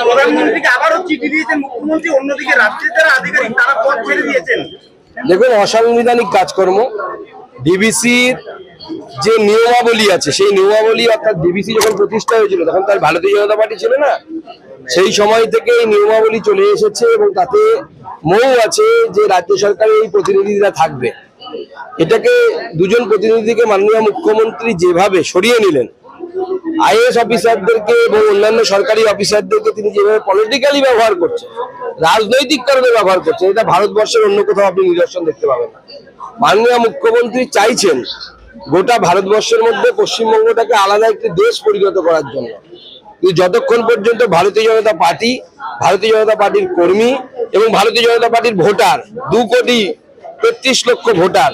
প্রধানমন্ত্রীকে আবারও চিঠি দিয়েছেন মুখ্যমন্ত্রী, অন্যদিকে রাজ্যের যারা আধিকারিক তারা পদ ছেড়ে দিয়েছেন। দেখুন, অসাংবিধানিক কাজকর্ম ডিবিসির যে নিয়মাবলী আছে সেই নিয়মাবলী, অর্থাৎ ডিবিসি যখন প্রতিষ্ঠা হয়েছিল তখন তার ভারতীয় জনতা পার্টি ছিল না, সেই সময় থেকে এই নিয়মাবলী চলে এসেছে এবং তাতে মৌ আছে যে রাজ্য সরকারের এই প্রতিনিধিরা থাকবে। এটাকে দুজন প্রতিনিধিকে মাননীয় মুখ্যমন্ত্রী যেভাবে সরিয়ে নিলেন, আইএএস অফিসারদেরকে এবং অন্যান্য সরকারি অফিসারদেরকে তিনি যেভাবে পলিটিক্যালি ব্যবহার করছেন, রাজনৈতিক কারণে ব্যবহার করছেন, এটা ভারতবর্ষের অন্য কোথাও আপনি নিদর্শন দেখতে পাবেন না। মাননীয় মুখ্যমন্ত্রী চাইছেন গোটা ভারতবর্ষের মধ্যে পশ্চিমবঙ্গটাকে আলাদা একটি দেশ পরিণত করার জন্য, কিন্তু যতক্ষণ পর্যন্ত ভারতীয় জনতা পার্টির কর্মী এবং ভারতীয় জনতা পার্টির ভোটার 2,33,00,000 ভোটার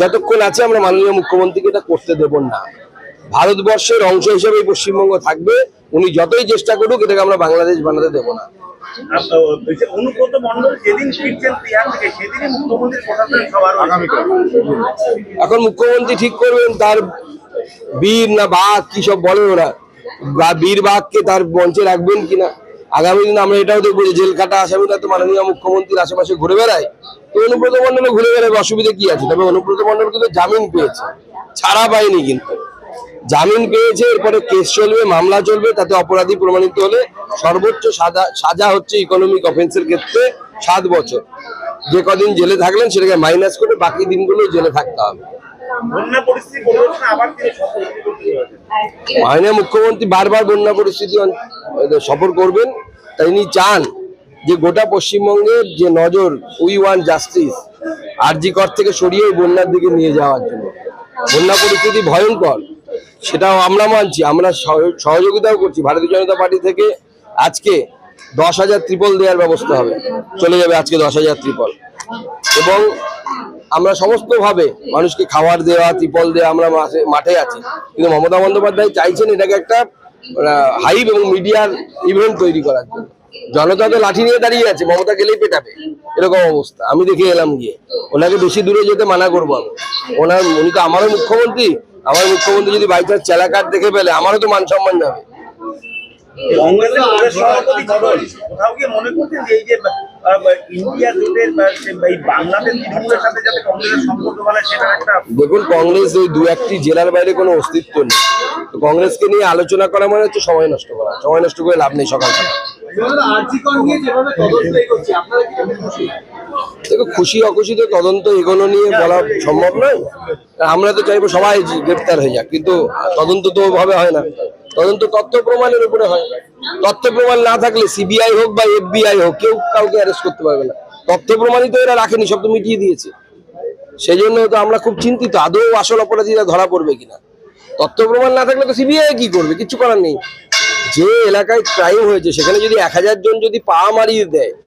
যতক্ষণ আছে, আমরা মাননীয় মুখ্যমন্ত্রীকে এটা করতে দেব না। ভারতবর্ষের অংশ হিসেবে পশ্চিমবঙ্গ থাকবে, উনি যতই চেষ্টা করুক এটাকে আমরা বাংলাদেশ বানাতে দেব না। অনুব্রত মণ্ডল যেদিন ফিরছেন বিহার থেকে সেদিনই মুখ্যমন্ত্রী প্রশাসনের সভা এখন মুখ্যমন্ত্রী ঠিক করবেন তার বীর না বাঘ কি সব বলে ওরা, বীর বাঘকে তার মঞ্চে রাখবেন কিনা। আগামী দিন আমরা এটাও দেখবো যে জেল কাটা আসামিরা তো মাননীয় মুখ্যমন্ত্রীর আশেপাশে ঘুরে বেড়ায়, তো অনুব্রত মণ্ডলও ঘুরে বেড়াবে, অসুবিধা কি আছে? তবে অনুব্রত মণ্ডল কিন্তু জামিন পেয়েছে, ছাড়া পায়নি, কিন্তু জামিন পেয়েছে। এরপরে কেস চলবে, মামলা চলবে, তাতে অপরাধী প্রমাণিত হলে সর্বোচ্চ সাজা হচ্ছে ইকোনমিক অফেন্সের ক্ষেত্রে 7 বছর। যে কদিন জেলে থাকলেন সেটাকে মাইনাস করে বাকি দিনগুলো জেলে থাকতে হবে। মাননীয় মুখ্যমন্ত্রী বারবার বন্যা পরিস্থিতি সফর করবেন, তাই তিনি চান যে গোটা পশ্চিমবঙ্গের যে নজর, উই ওয়ান্ট জাস্টিস, আরজি কর থেকে সরিয়ে বন্যার দিকে নিয়ে যাওয়ার জন্য। বন্যা পরিস্থিতি ভয়ঙ্কর, সেটাও আমরা মানছি, আমরা সহযোগিতাও করছি। ভারতীয় জনতা পার্টি থেকে আজকে 10,000 ত্রিপল দেওয়ার ব্যবস্থা হবে, চলে যাবে আজকে 10,000 ত্রিপল, এবং আমরা সমস্তভাবে মানুষকে খাবার দেওয়া, ত্রিপল দেওয়া, আমরা মাঠে আছি। কিন্তু মমতা বন্দ্যোপাধ্যায় চাইছেন এটাকে একটা হাইপ এবং মিডিয়ার ইভেন্ট তৈরি করার জন্য। জনতা তো লাঠি নিয়ে দাঁড়িয়ে আছে, মমতা গেলেই পেটাবে, এরকম অবস্থা। আমি দেখে এলাম গিয়ে, ওনাকে বেশি দূরে যেতে মানা করবো আমি। উনি তো আমারও মুখ্যমন্ত্রী, আমার মুখ্যমন্ত্রী যদি বাই চান্স চেলাকাট দেখে ফেলে আমারও তো মান সম্মান যাবে। দেখুন, কংগ্রেস ওই 2-1টি জেলার বাইরে কোনো অস্তিত্ব নেই, তো কংগ্রেসকে নিয়ে আলোচনা করা মানে হচ্ছে সময় নষ্ট করা, সময় নষ্ট করে লাভ নেই। সকালবেলা দেখো, খুশি অখুশি তো তদন্ত এগোনো নিয়ে বলা সম্ভব নয়। আমরা তো চাইবো সবাই গ্রেপ্তার হয়ে যাক, কিন্তু তদন্ত তো ওভাবে হয় না, তদন্ত তথ্য প্রমাণের উপরে হয়। তথ্য প্রমাণ না থাকলে সিবিআই হোক বা FBI হোক, কেউ কাউকে অ্যারেস্ট করতে পারবে না। তথ্য প্রমাণই তো এরা রাখেনি, সব তো মিটিয়ে দিয়েছে। সেই জন্য তো আমরা খুব চিন্তিত, আদৌ আসল অপরাধীরা ধরা পড়বে কিনা। তথ্য প্রমাণ না থাকলে তো সিবিআই কি করবে, কিচ্ছু করার নেই। যে এলাকায় ক্রাইম হয়েছে সেখানে যদি 1000 জন যদি পা মারিয়ে দেয়,